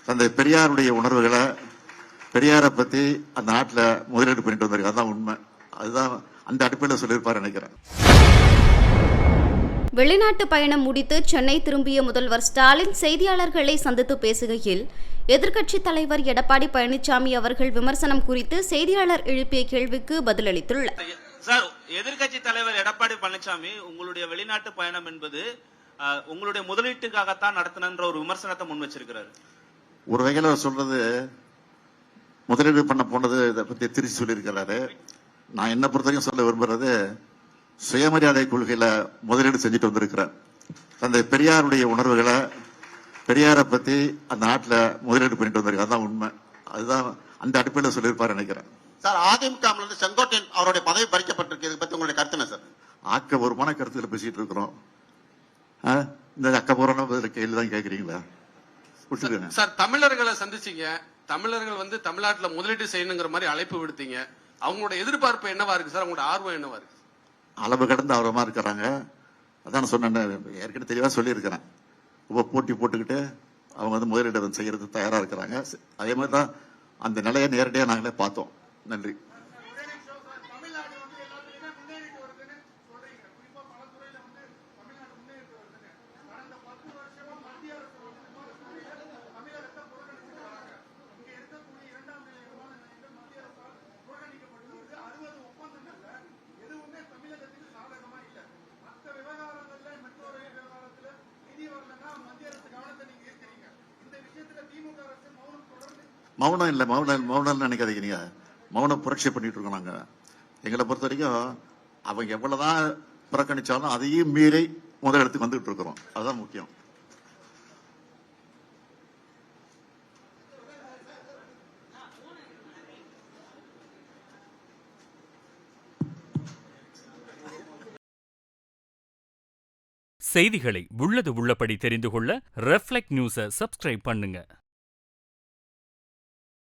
தந்தை பெரியாருடைய உணர்வுகளை, பெரியாரை பத்தி அந்த நாட்டில் முதலீடு பண்ணிட்டு வந்திருக்கு. அதுதான் உண்மை. அதுதான் அந்த அடிப்படையில் சொல்லியிருப்பார் நினைக்கிறேன். வெளிநாட்டு பயணம் முடித்து சென்னை திரும்பிய முதல்வர் ஸ்டாலின் செய்தியாளர்களை சந்தித்து பேசுகையில், எதிர்க்கட்சித் தலைவர் எடப்பாடி பழனிசாமி அவர்கள் விமர்சனம் குறித்து செய்தியாளர் எழுப்பிய கேள்விக்கு பதிலளித்துள்ளார். சார், எதிர்க்கட்சி தலைவர் எடப்பாடி பழனிசாமி உங்களுடைய வெளிநாட்டு பயணம் என்பது உங்களுடைய முதலீட்டுக்காகத்தான் நடத்தின ஒரு விமர்சனத்தை முன் வச்சிருக்கிறாரு. ஒரு வகையில் அவர் சொல்றது முதலீடு பண்ண போனது இதை பத்தி திருச்சி சொல்லியிருக்கிறாரு. நான் என்ன பொறுத்தவரைக்கும் சொல்ல விரும்புறது, சுயமரியாதை கொள்கையில முதலீடு செஞ்சுட்டு வந்திருக்கிறேன். தந்தை பெரியாருடைய உணர்வுகளை, பெரியாரை பத்தி அந்த நாட்டில் முதலீடு பண்ணிட்டு வந்திருக்கு. அதுதான் உண்மை. அதுதான் அந்த அடிப்படையில் சொல்லியிருப்பார் நினைக்கிறேன். சார், அதிமுக செங்கோட்டையன் அவருடைய பதவி பறிக்கப்பட்டிருக்கு. இதை பத்தி உங்களுடைய கருத்து என்ன சார்? ஆக்கபூர்வமான கருத்துக்களை பேசிட்டு இருக்கிறோம். இந்த அக்கபூர்வமான கேள்வி தான் கேட்குறீங்களா? சார், தமிழர்களை சந்திச்சீங்க. தமிழர்கள் தமிழ்நாட்டில் முதலீடு செய்யணுங்கிற மாதிரி அழைப்பு விடுத்தீங்க. அவங்களோட எதிர்பார்ப்பு என்னவா இருக்கு சார்? அவங்களோட ஆர்வம் என்னவா இருக்கு? அளவு கடந்து ஆர்வமா இருக்கிறாங்க. அதான் சொன்னேன், ஏற்கனவே தெளிவாக சொல்லியிருக்கிறேன். ரொம்ப போட்டி போட்டுக்கிட்டு அவங்க முதலீடு செய்யறது தயாரா இருக்கிறாங்க. அதே மாதிரி தான் அந்த நிலையை நேரடியாக நாங்களே பார்த்தோம். நன்றி. மௌனம் இல்லை, மௌனம் நினைக்காதீங்க. நீங்க மௌனம் புரட்சி பண்ணிட்டு இருக்கோம். நாங்க எங்களை பொறுத்த வரைக்கும் அவங்க எவ்வளவுதான் புறக்கணிச்சாலும் அதையும் மீறி முதலிடத்துக்கு வந்துகிட்டு இருக்கிறோம். அதுதான் முக்கியம். செய்திகளை உள்ளது உள்ளபடி தெரிந்து கொள்ள ரெஃப்ளெக்ட் நியூஸை சப்ஸ்கிரைப் பண்ணுங்க.